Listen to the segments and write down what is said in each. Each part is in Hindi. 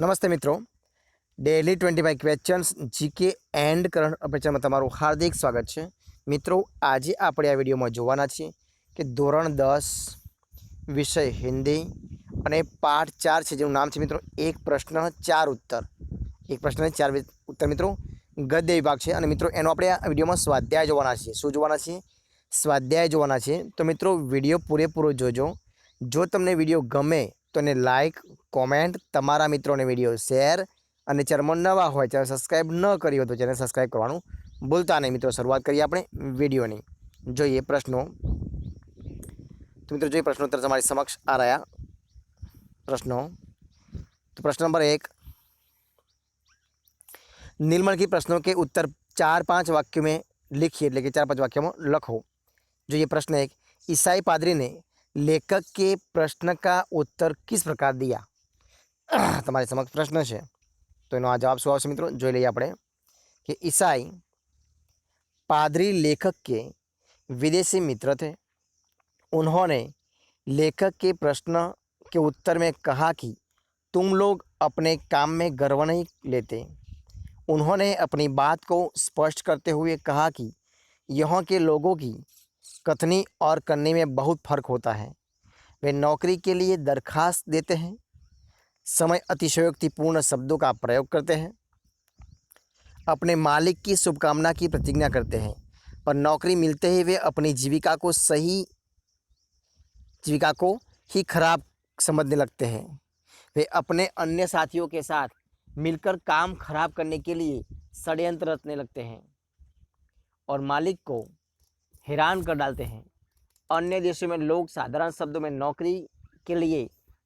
નમસ્તે મિત્રો, daily 25 questions GK and current અફેર્સમાં તમારું હાર્દિક સ્વાગત છે। મિત્રો, આજે આપણે આ વિડીયોમાં જોવાના છીએ કે ધોરણ 10 વિષય હિન્દી અને પાઠ 4 છે, જેનું નામ છે મિત્રો એક પ્રશ્ન 4 ઉત્તર। એક પ્રશ્ન 4 ઉત્તર મિત્રો ગદ્ય વિભાગ છે અને મિત્રો એનો આપણે આ વિડીયોમાં સ્વાધ્યાય જોવાના છીએ। શું જોવાના છીએ? સ્વાધ્યાય જોવાના છે। તો મિત્રો વિડીયો પૂરેપૂરો જોજો। જો તમને વિડીયો ગમે તો એને લાઇક, કોમેન્ટ, તમારા મિત્રોને વિડીયો શેર અને ચેનલમાં નવા હોય ચેનલ સબસ્ક્રાઈબ ન કરી હોય તો ચેનલ સબસ્ક્રાઈબ કરવાનું ભૂલતા નહીં। મિત્રો શરૂઆત કરીએ આપણે વિડીયોની। જોઈએ પ્રશ્નો। તો મિત્રો જોઈએ પ્રશ્નોત્તર તમારી સમક્ષ આ રહ્યા प्रश्नों। तो प्रश्न नंबर 1, निम्नलिखित प्रश्नों के उत्तर 4-5 वाक्यों में लिखिए, એટલે કે 4-5 वाक्यों में लखो। जो ये प्रश्न 1, ईसाई पादरी ने लेखक के प्रश्न का उत्तर किस प्रकार दिया? તમારી સમક્ષ પ્રશ્ન છે, તો એનો આ જવાબ શું આવશે મિત્રો? જોઈ લઈએ આપણે કે ईसाई पादरी लेखक के विदेशी मित्र थे। उन्होंने लेखक के प्रश्न के उत्तर में कहा कि तुम लोग अपने काम में गर्व नहीं लेते। उन्होंने अपनी बात को स्पष्ट करते हुए कहा कि यहाँ के लोगों की कथनी और करने में बहुत फ़र्क होता है। वे नौकरी के लिए दरखास्त देते हैं, समय अतिशयोक्तिपूर्ण शब्दों का प्रयोग करते हैं, अपने मालिक की शुभकामना की प्रतिज्ञा करते हैं, पर नौकरी मिलते ही वे अपनी जीविका को ही खराब समझने लगते हैं। वे अपने अन्य साथियों के साथ मिलकर काम खराब करने के लिए षड्यंत्र रचने लगते हैं और मालिक को हैरान कर डालते हैं। अन्य देशों में लोग साधारण शब्दों में नौकरी के लिए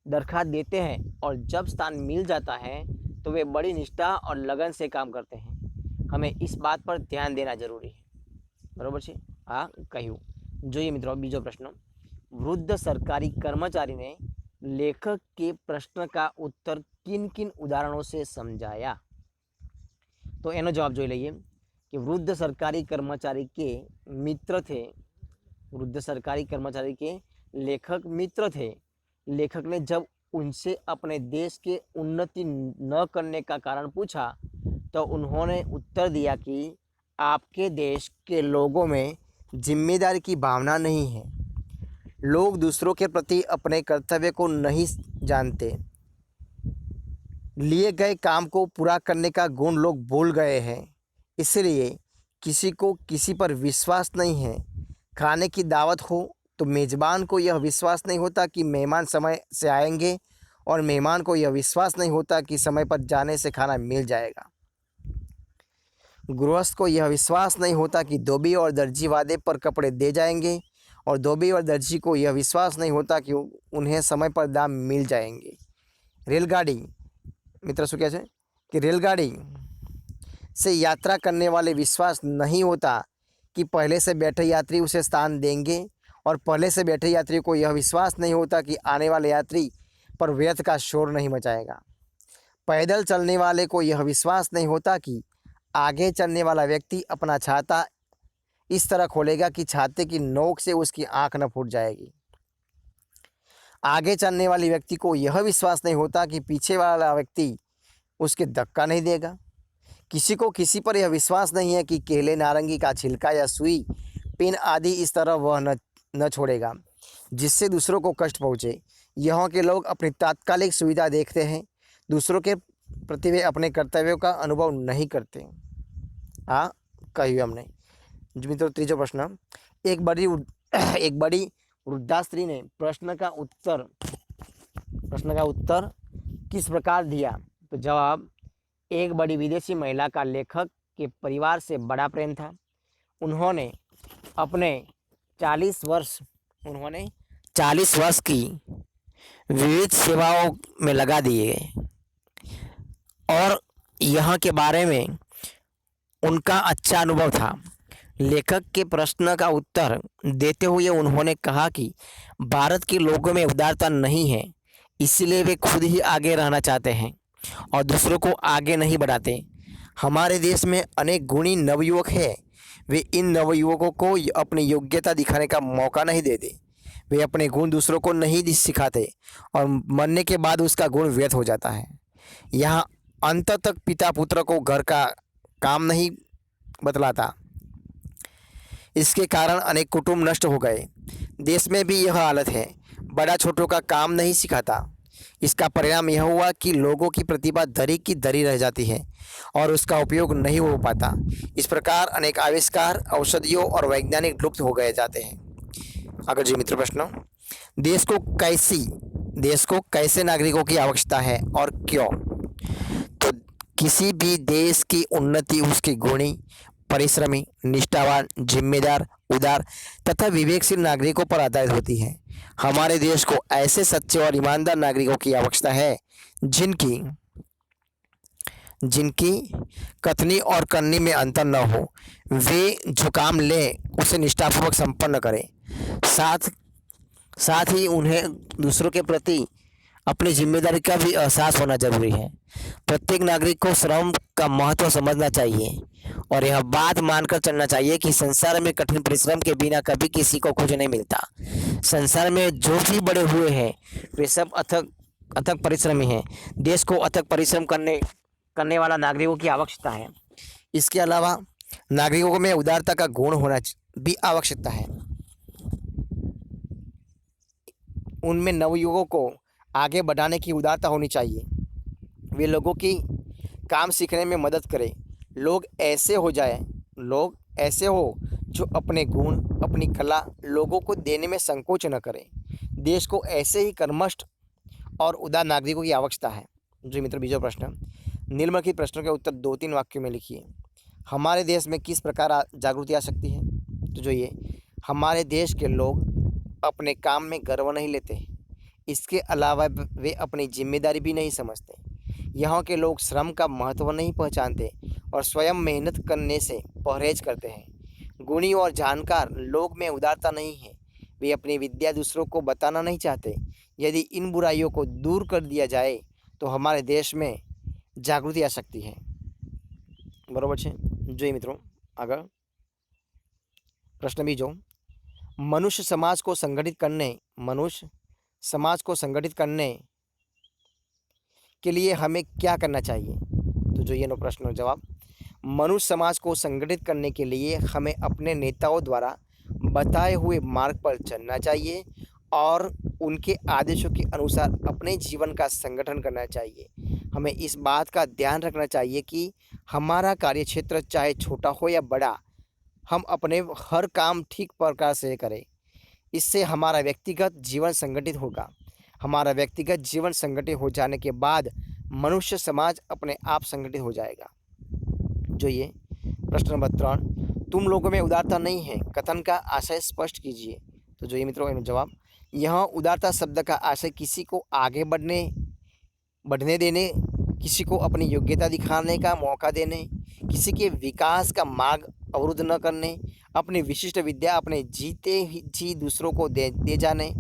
दरखास्त देते हैं और जब स्थान मिल जाता है तो वे बड़ी निष्ठा और लगन से काम करते हैं। हमें इस बात पर ध्यान देना जरूरी है। बराबर છે આ કહ્યું। જોઈએ મિત્રો બીજો પ્રશ્ન। वृद्ध सरकारी कर्मचारी ने लेखक के प्रश्न का उत्तर किन किन उदाहरणों से समझाया? तो एनो जवाब જોઈ લઈએ कि वृद्ध सरकारी कर्मचारी के मित्र थे। वृद्ध सरकारी कर्मचारी के लेखक मित्र थे। लेखक ने जब उनसे अपने देश के उन्नति न करने का कारण पूछा तो उन्होंने उत्तर दिया कि आपके देश के लोगों में जिम्मेदारी की भावना नहीं है। लोग दूसरों के प्रति अपने कर्तव्य को नहीं जानते। लिए गए काम को पूरा करने का गुण लोग भूल गए हैं, इसलिए किसी को किसी पर विश्वास नहीं है। खाने की दावत हो तो मेज़बान को यह विश्वास नहीं होता कि मेहमान समय से आएंगे और मेहमान को यह विश्वास नहीं होता कि समय पर जाने से खाना मिल जाएगा। गृहस्थ को यह विश्वास नहीं होता कि धोबी और दर्जी वादे पर कपड़े दे जाएंगे और धोबी और दर्जी को यह विश्वास नहीं होता कि उन्हें समय पर दाम मिल जाएंगे। रेलगाड़ी मित्र શું કહે છે कि रेलगाड़ी से यात्रा करने वाले विश्वास नहीं होता कि पहले से बैठे यात्री उसे स्थान देंगे और पहले से बैठे यात्री को यह विश्वास नहीं होता कि आने वाले यात्री पर व्यर्थ का शोर नहीं मचाएगा। पैदल चलने वाले को यह विश्वास नहीं होता कि आगे चलने वाला व्यक्ति अपना छाता इस तरह खोलेगा कि छाते की नोक से उसकी आंख न फूट जाएगी। आगे चलने वाले व्यक्ति को यह विश्वास नहीं होता कि पीछे वाला व्यक्ति उसके धक्का नहीं देगा। किसी को किसी पर यह विश्वास नहीं है कि केले, नारंगी का छिलका या सुई, पेन आदि इस तरह वह न छोड़ेगा जिससे दूसरों को कष्ट पहुँचे। यहाँ के लोग अपनी तात्कालिक सुविधा देखते हैं, दूसरों के प्रति वे अपने कर्तव्यों का अनुभव नहीं करते। हाँ કહ્યું हमने। मित्रों तीजो प्रश्न, एक बड़ी वृद्धा स्त्री ने प्रश्न का उत्तर किस प्रकार दिया? तो जवाब, एक बड़ी विदेशी महिला का लेखक के परिवार से बड़ा प्रेम था। उन्होंने अपने 40 वर्ष की विविध सेवाओं में लगा दिए और यहाँ के बारे में उनका अच्छा अनुभव था। लेखक के प्रश्न का उत्तर देते हुए उन्होंने कहा कि भारत के लोगों में उदारता नहीं है, इसलिए वे खुद ही आगे रहना चाहते हैं और दूसरों को आगे नहीं बढ़ाते। हमारे देश में अनेक गुणी नवयुवक हैं, वे इन नवयुवकों को अपनी योग्यता दिखाने का मौका नहीं देते। वे अपने गुण दूसरों को नहीं सिखाते और मरने के बाद उसका गुण व्यर्थ हो जाता है। यहाँ अंत तक पिता पुत्र को घर का काम नहीं बतलाता। इसके कारण अनेक कुटुंब नष्ट हो गए। देश में भी यह हालत है, बड़ा छोटों का काम नहीं सिखाता। इसका परिणाम यह हुआ कि लोगों की प्रतिभा धरी की धरी रह जाती है और उसका उपयोग नहीं हो पाता। इस प्रकार अनेक आविष्कार, औषधियों और वैज्ञानिक लुप्त हो गए जाते हैं। अगर जी मित्र प्रश्न, देश को कैसे नागरिकों की आवश्यकता है और क्यों? तो किसी भी देश की उन्नति उसके गुणी, परिश्रमी, निष्ठावान, जिम्मेदार, उदार तथा विवेकशील नागरिकों पर आधारित होती है। हमारे देश को ऐसे सच्चे और ईमानदार नागरिकों की आवश्यकता है जिनकी जिनकी कथनी और करनी में अंतर न हो। वे जो काम लें उसे निष्ठापूर्वक संपन्न करें। साथ ही उन्हें दूसरों के प्रति अपनी जिम्मेदारी का भी एहसास होना जरूरी है। प्रत्येक नागरिक को श्रम का महत्व समझना चाहिए और यह बात मानकर चलना चाहिए कि संसार में कठिन परिश्रम के बिना कभी किसी को कुछ नहीं मिलता। संसार में जो भी बड़े हुए हैं वे सब अथक परिश्रमी हैं। देश को अथक परिश्रम करने वाला नागरिकों की आवश्यकता है। इसके अलावा नागरिकों में उदारता का गुण होना भी आवश्यकता है। उनमें नवयुवकों को आगे बढ़ाने की उदारता होनी चाहिए। वे लोगों की काम सीखने में मदद करें। लोग ऐसे हो जो अपने गुण, अपनी कला लोगों को देने में संकोच न करें। देश को ऐसे ही कर्मठ और उदार नागरिकों की आवश्यकता है। जो मित्र बीजो प्रश्न, निम्नलिखित प्रश्नों के उत्तर 2-3 वाक्यों में लिखिए। हमारे देश में किस प्रकार जागृति आ सकती है? तो जो ये हमारे देश के लोग अपने काम में गर्व नहीं लेते। इसके अलावा वे अपनी जिम्मेदारी भी नहीं समझते। यहाँ के लोग श्रम का महत्व नहीं पहचानते और स्वयं मेहनत करने से परहेज करते हैं। गुणी और जानकार लोग में उदारता नहीं है। वे अपनी विद्या दूसरों को बताना नहीं चाहते। यदि इन बुराइयों को दूर कर दिया जाए तो हमारे देश में जागृति आ सकती है। बराबर है। जो मित्रों आगे प्रश्न बीजो, मनुष्य समाज को संगठित करने के लिए हमें क्या करना चाहिए? तो जो ये नो प्रश्न जवाब, मनुष्य समाज को संगठित करने के लिए हमें अपने नेताओं द्वारा बताए हुए मार्ग पर चलना चाहिए और उनके आदेशों के अनुसार अपने जीवन का संगठन करना चाहिए। हमें इस बात का ध्यान रखना चाहिए कि हमारा कार्यक्षेत्र चाहे छोटा हो या बड़ा, हम अपने हर काम ठीक प्रकार से करें। इससे हमारा व्यक्तिगत जीवन संगठित होगा। हमारा व्यक्तिगत जीवन संगठित हो जाने के बाद मनुष्य समाज अपने आप संगठित हो जाएगा। जो ये प्रश्न नंबर 3, तुम लोगों में उदारता नहीं है, कथन का आशय स्पष्ट कीजिए। तो जो ये मित्रों जवाब, यहाँ उदारता शब्द का आशय किसी को आगे बढ़ने देने, किसी को अपनी योग्यता दिखाने का मौका देने, किसी के विकास का मार्ग अवरुद्ध न करने, अपनी विशिष्ट विद्या अपने जीते जी दूसरों को दे जाने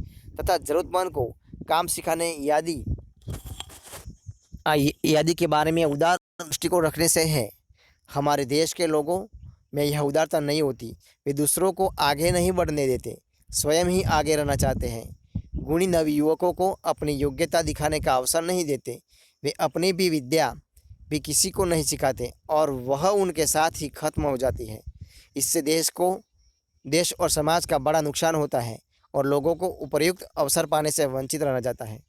तथा जरूरतमंद को काम सिखाने आदि के बारे में उदार दृष्टिकोण रखने से है। हमारे देश के लोगों में यह उदारता नहीं होती। वे दूसरों को आगे नहीं बढ़ने देते, स्वयं ही आगे रहना चाहते हैं। गुणी नवयुवकों को अपनी योग्यता दिखाने का अवसर नहीं देते। वे अपनी भी विद्या भी किसी को नहीं सिखाते और वह उनके साथ ही खत्म हो जाती है। इससे देश और समाज का बड़ा नुकसान होता है और लोगों को उपयुक्त अवसर पाने से वंचित रहना जाता है।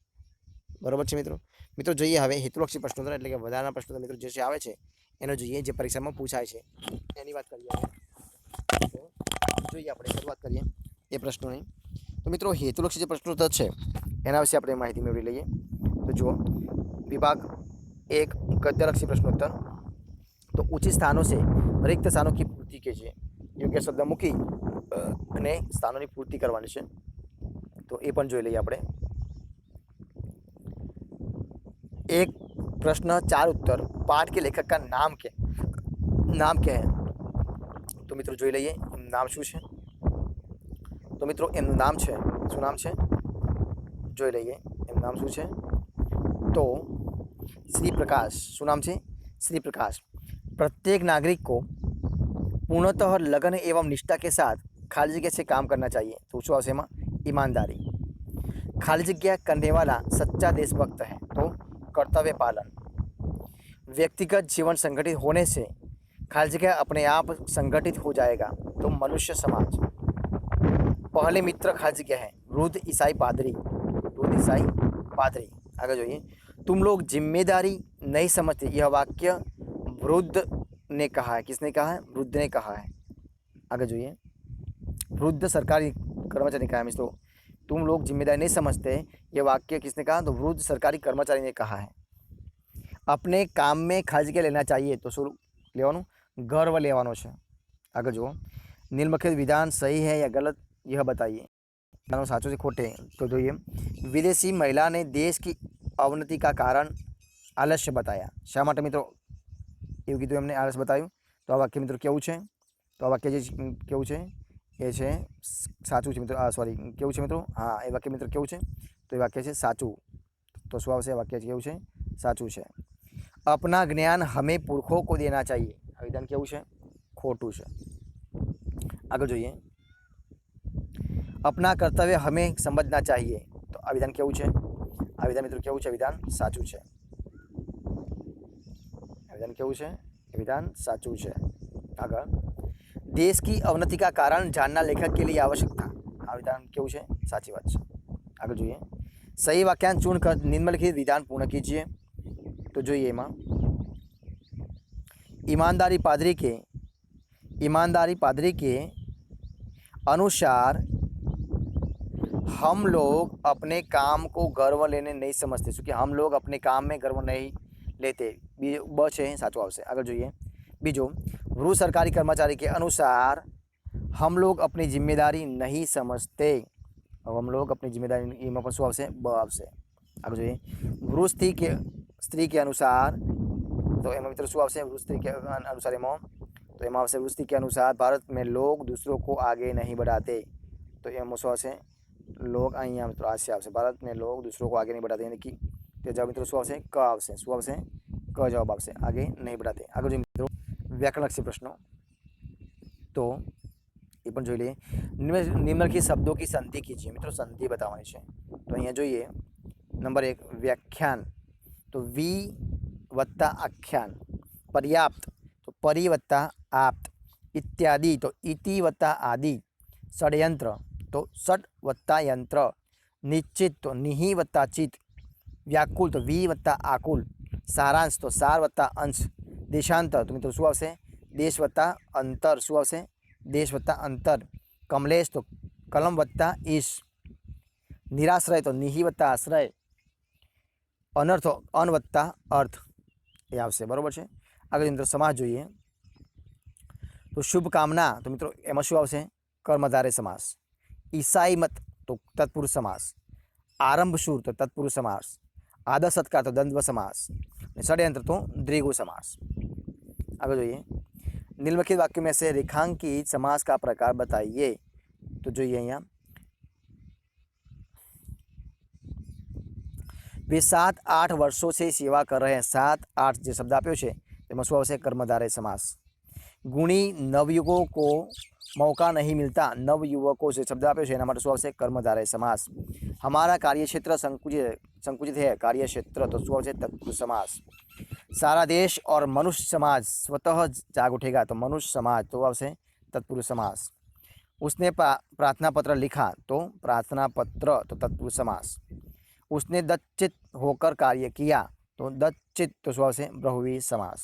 बराबर છે મિત્રો જોઈએ હવે હેતુલક્ષી પ્રશ્નોત્તર એટલે કે વધારાના પ્રશ્નો મિત્રો જે આવે છે એનો જોઈએ, જે પરીક્ષામાં પૂછાય છે એની વાત કરીએ। તો જોઈએ આપણે શરૂઆત કરીએ એ પ્રશ્નોની। તો મિત્રો હેતુલક્ષી જે પ્રશ્નોત્તર છે એના વિશે આપણે માહિતી મેળવી લઈએ। તો જુઓ, વિભાગ 1 ગદ્યલક્ષી પ્રશ્નોત્તર। તો ઉચિત સ્થાનો છે रिक्त स्थानों की पूर्ति कीजिए। योग्य शब्द मूकी અને સ્થાનોની પૂર્તિ કરવાની છે। તો એ પણ જોઈ લઈએ આપણે। एक प्रश्न 4 उत्तर। पाठ के लेखक का नाम क्या है? तो मित्रों જોઈ લઈએ નામ શું છે। તો મિત્રો એમનું નામ છે, શું નામ છે જોઈ લઈએ એમનું નામ શું છે। તો श्री प्रकाश। શું નામ છે? श्री प्रकाश। प्रत्येक नागरिक को पूर्णतः लगन एवं निष्ठा के साथ खाली जगह से काम करना चाहिए। तो શું આવશે એમાં? ईमानदारी। खाली जगह करने वाला सच्चा देशभक्त है। तो कर्तव्य पालन। व्यक्तिगत जीवन संगठित होने से खाली जगह अपने आप संगठित हो जाएगा। तो मनुष्य समाज। पहले मित्र खाली जगह है वृद्ध ईसाई पादरी, वृद्ध ईसाई पादरी। आगे जाइए, तुम लोग जिम्मेदारी नहीं समझते। यह वाक्य वृद्ध ने कहा है। किसने कहा है? वृद्ध ने कहा है। आगे जाइए, वृद्ध सरकारी कर्मचारी ने कहा है मित्रों, तुम लोग जिम्मेदारी नहीं समझते। यह वाक्य किसने कहा? तो वृद्ध सरकारी कर्मचारी ने कहा है। अपने काम में खाली जगह लेना चाहिए। तो शुरू लेવાનું गर्व लेવાનો છે। આગળ જુઓ, निम्नलिखित विधान सही है या गलत यह बताइए। विधानों साचो से खोटे। तो જોઈએ, विदेशी महिला ने देश की अवनति का कारण आलस्य बताया। શા માટે મિત્રો એવું કીધું એમને આલસ બતાવ્યું? તો આ વાક્ય મિત્રો કેવું છે? તો આ વાક્ય જે કેવું છે એ છે સાચું છે મિત્રો। સોરી, કેવું છે મિત્રો? હા, એ વાક્ય મિત્રો કેવું છે? તો એ વાક્ય છે સાચું। તો શું આવશે? વાક્ય કેવું છે? સાચું છે। अपना ज्ञान हमें पुरखों को देना चाहिए। આ વિધાન કેવું છે? ખોટું છે। આગળ જોઈએ, अपना कर्तव्य हमें समझना चाहिए। तो આ વિધાન કેવું છે? આ વિધાન મિત્રો કેવું છે? વિધાન સાચું છે। આ વિધાન કેવું છે? એ વિધાન સાચું છે। આગળ, देश की अवनति का कारण जानना लेखक के लिए आवश्यक था। આ વિધાન કેવું છે? સાચી વાત છે। આગળ જોઈએ, सही वाक्यांश चुनकर निम्नलिखित विधान पूर्ण कीजिए। तो જોઈએ એમાં, ईमानदारी पादरी के अनुसार हम लोग अपने काम को गर्व लेने नहीं समझते। क्योंकि हम लोग अपने काम में गर्व नहीं लेते। ब છે સાચું આવશે। આગળ જોઈએ, બીજો, वृद्ध सरकारी कर्मचारी के अनुसार हम लोग अपनी जिम्मेदारी नहीं समझते। अब हम लोग अपनी जिम्मेदारी એમાં પણ શું આવશે? બ આવશે। આગળ જોઈએ, वृद्ध स्त्री के अनुसार। तो એમાં મિત્રો શું આવશે? वृद्ध स्त्री के अनुसार એમાં तो એમાં આવશે वृद्ध स्त्री के अनुसार भारत में लोग दूसरों को आगे नहीं बढ़ाते। तो એમાં શું આવશે? लोग અહીંયા મિત્રો આ આવશે। ભારત में लोग दूसरों को आगे नहीं बढ़ाते यानी कि તે જવાબ મિત્રો શું આવશે? ક આવશે। શું આવશે? ક જવાબ આવશે। आगे नहीं बढ़ाते। આગળ જોઈએ મિત્રો, व्याकरणलक्षी प्रश्नों। तो ये પણ જોઈ લઈએ। निम्नलिखित शब्दों की संधि कीजिए। મિત્રો સંધિ બતાવવાની છે। તો અહીંયા જોઈએ, નંબર 1 व्याख्यान। तो वी वत्ता आख्यान। पर्याप्त तो परि वत्ता आप्त। इत्यादि तो इति वत्ता आदि। षड्यंत्र तो षड वत्ता यंत्र। निश्चित तो निहि वत्ता चित। व्याकुल तो वी वत्ता आकुल। सारांश तो सार वत्ता अंश। देशांतर तो मित्रों શું આવશે? देश वत्ता अंतर। શું આવશે? देश वत्ता अंतर। कमलेश तो कलम वत्ता ईश। निराश्रय तो निहि वत्ता आश्रय। अनर्थ तो अन वत्ता अर्थ। એ આવશે। બરાબર છે। આગળ મિત્રો સમાસ જોઈએ, તો શુભકામના તો મિત્રો એમાં શું આવશે? કર્મધારય સમાસ। ઈસાઈ મત તો તત્પુરુષ સમાસ। આરંભશૂર तो तत्पुरुष समास। आदर सत्कार तो द्वंद्व समास। षड्यंत्र तो द्विगु समास। आगे જોઈએ, निम्नलिखित वाक्य में से रेखांकित समास का प्रकार बताइए। तो જોઈએ અહીંયા, वे 7-8 वर्षों से सेवा कर रहे हैं। 7-8 જે શબ્દ આપ્યો છે તેમાં શું આવશે? કર્મધારય સમાસ। गुणी नवयुवकों को मौका नहीं मिलता। नवयुवकों से शब्द आप्યો છે એના માટે શું આવશે? કર્મધારય समास। हमारा कार्यक्षेत्र संकुचित है। कार्यक्षेत्र तो શું આવશે? तत्पुरुष समास। सारा देश और मनुष्य समाज स्वतः जाग उठेगा। तो मनुष्य समाज तो આવશે तत्पुरुष समास। उसने प्रार्थना पत्र लिखा। तो प्रार्थना पत्र तो तत्पुरुष समास। उसने दत्चित होकर कार्य किया। तो दत्चित तो શું આવશે? बहुव्रीहि समास।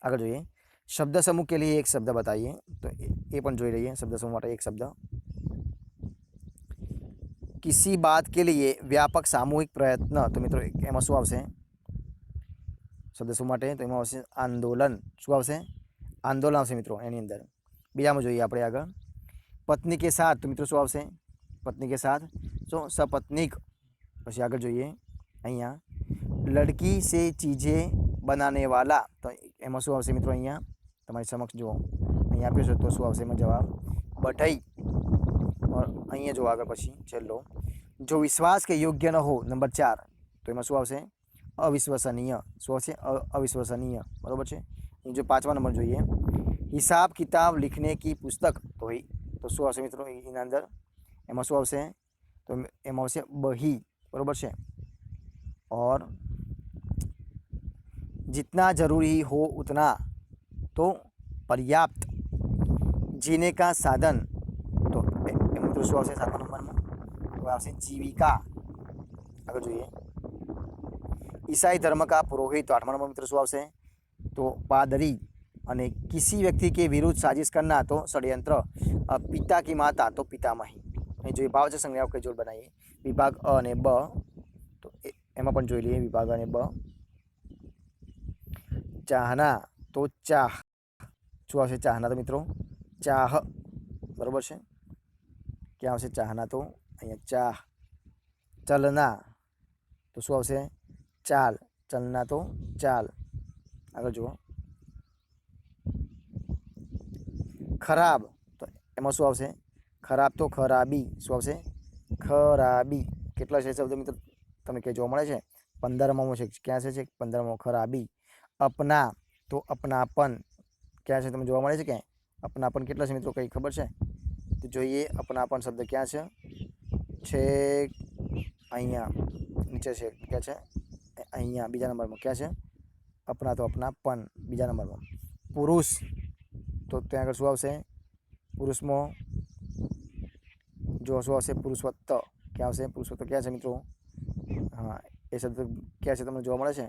આગળ જોઈએ, शब्द समूह के लिए एक शब्द बताइए। तो ये પણ જોઈ લઈએ। शब्द समूह માટે એક શબ્દ, किसी बात के लिए व्यापक सामूहिक प्रयत्न। तो મિત્રો એમાં શું આવશે? શબ્દ સમૂહ માટે તો એમાં આવશે આંદોલન। શું આવશે? આંદોલન આવશે મિત્રો એની અંદર। બીજામાં જોઈએ આપણે આગળ, पत्नी के साथ। तो મિત્રો શું આવશે? पत्नी के साथ तो सपत्नीक। પછી આગળ જોઈએ અહીંયા, लड़की से चीज़ें बनाने वाला। तो એમાં શું આવશે મિત્રો? અહીંયા તમારી સમક્ષ જુઓ, અહીંયા આપ્યું છે તો શું આવશે એમાં જવાબ? बढ़ई। और અહીંયા જો આગળ પછી છેલ્લો, जो विश्वास के योग्य न हो। नंबर 4 तो એમાં શું આવશે? अविश्वसनीय। શું આવશે? अविश्वसनीय। બરાબર છે। जो 5મા નંબર જોઈએ, हिसाब किताब लिखने की पुस्तक। तो શું આવશે મિત્રો એના અંદર? એમાં શું આવશે? તો એમાં આવશે બહી। બરાબર છે। और जितना ज़रूरी हो उतना, तो पर्याप्त, जीने का साधन, तो મિત્રો શું આવશે 7મા નંબરમાં? હવે આવશે જીવિકા। આગળ જોઈએ, ईसाई धर्म का पुरोहित, तो 8મા નંબર મિત્રો શું આવશે? तो पादरी। અને किसी व्यक्ति के विरुद्ध साजिश करना, तो षड्यंत्र। पिता की माता, तो पितामही। અહીં જોઈએ ભાવચક સંજ્ઞાઓ કઈ જોડ બનાવીએ, વિભાગ અ અને બ, તો એમાં પણ જોઈ લઈએ વિભાગ અને બ। ચાહના, તો ચાહ, શું આવશે ચાહના? તો મિત્રો ચાહ, બરાબર છે, ક્યાં આવશે ચાહના? તો અહીંયા ચાહ। ચલના, તો શું આવશે? ચાલ, ચલના તો ચાલ। આગળ જુઓ, ખરાબ, તો એમાં શું આવશે? ખરાબ તો ખરાબી, શું આવશે? ખરાબી। કેટલા છે શબ્દ મિત્રો તમને ક્યાં જોવા મળે છે? 15માં છે, ક્યાં છે? 15માં, ખરાબી। અપના, તો અપનાપન, ક્યાં છે? તમને જોવા મળે છે ક્યાં? અપનાપન કેટલા છે મિત્રો, કંઈ ખબર છે? તો જોઈએ, અપનાપન શબ્દ ક્યાં છે? અહીંયા નીચે છે, ક્યાં છે? અહીંયા બીજા નંબરમાં, ક્યાં છે? અપના, તો અપનાપન બીજા નંબરમાં। પુરુષ, તો ત્યાં આગળ શું આવશે? પુરુષમાં જો શું આવશે? પુરુષવત્ત, ક્યાં આવશે? પુરુષવત્ત ક્યાં છે મિત્રો? હા, એ શબ્દ ક્યાં છે તમને જોવા મળે છે?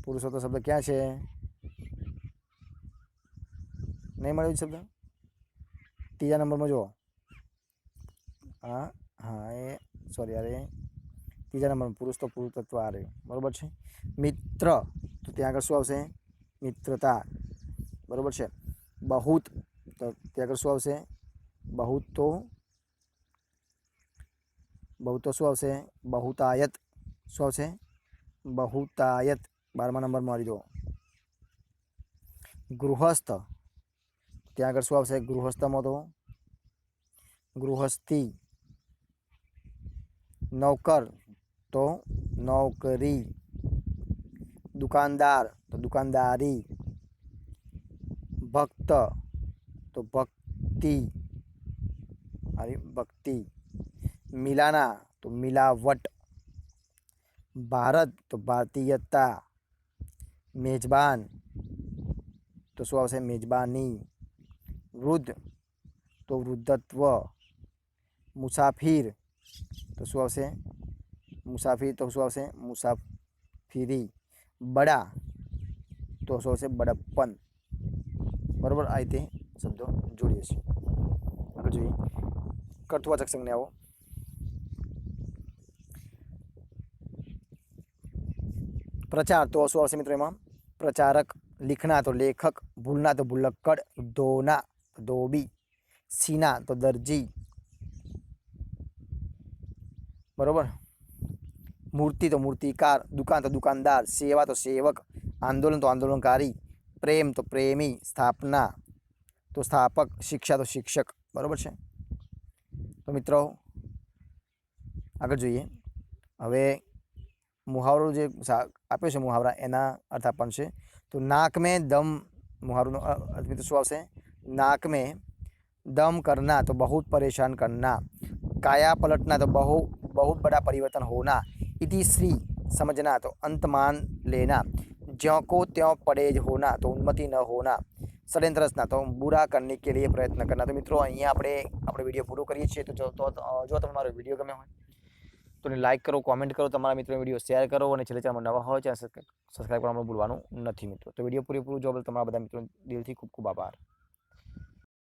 પુરુષવત્ત શબ્દ ક્યાં છે? નહીં મળે શબ્દ? ત્રીજા નંબરમાં જુઓ, હા હા, એ સોરી યાર, ત્રીજા નંબરમાં પુરુષ તો પુરુષત્વ આ રહ્યું, બરાબર છે। મિત્ર, તો ત્યાં આગળ શું આવશે? મિત્રતા, બરાબર છે। બહુત, તો ત્યાં આગળ શું આવશે? બહુત તો શું આવશે? બહુતાયત, શું આવશે? બહુતાયત, 12મા નંબરમાં મારી દો। ગૃહસ્થ, ત્યાં આગળ શું આવશે? ગૃહસ્થમાં તો ગૃહस्थी। નૌકર, તો નौकरी। दुकानदार, तो दुकानदारी। भक्त, तो भक्ति, अरे भक्ति। मिलाना, तो मिलावट। भारत, तो भारतीयता। मेजबान, तो શું આવશે? મેજબાની। વૃદ્ધ, તો વૃદ્ધત્વ। મુસાફિર, તો શું આવશે? મુસાફિર, તો શું આવશે? મુસાફિરી। બડા, તો શું આવશે? બડપ્પન, બરાબર। આ રીતે શબ્દો જોડીએ છીએ। આગળ જોઈએ, કર્તૃવાચક સંજ્ઞાઓ। પ્રચાર, તો શું આવશે મિત્રો એમાં? પ્રચારક। लिखना, तो लेखक। भूलना, तो भुलक्कड़। धोना, तो धोबी। सीना, तो दर्जी, बराबर। मूर्ति, तो मूर्तिकार। दुकान, तो दुकानदार। सेवा, तो सेवक। आंदोलन, तो आंदोलनकारी। प्रेम, तो प्रेमी। स्थापना, तो स्थापक। शिक्षा, तो शिक्षक, बराबर है। तो मित्रों आगे જોઈએ, હવે मुहावरो જે આપ્યો છે मुहावरा એના અર્થ આપવાનો છે। तो नाक में दम, मुहावरों अर्थ में तो શું આવશે? नाक में दम करना, तो बहुत परेशान करना। काया पलटना, तो बहुत बड़ा परिवर्तन होना। इति श्री, समझना, तो अंत मान लेना। ज्यों को त्यों पड़े होना, तो उन्नति न होना। षड्यंत्र रचना, तो बुरा करने के लिए प्रयत्न करना। तो मित्रों અહીંયા આપણે વિડીયો પૂરો કરીએ છીએ। તો જો તમે મારો વિડીયો ગમે હોય તો લાઈક કરો, કોમેન્ટ કરો, તમારા મિત્રોને વિડીયો શેર કરો અને છેલ્લે ચેનલમાં નવા હોય ત્યાં સબસ્ક્રાઈબ કરવાનું ભૂલવાનું નથી મિત્રો। તો વિડીયો પૂરેપૂરું જોવા બદલ તમારા બધા મિત્રો દિલથી ખૂબ ખૂબ આભાર।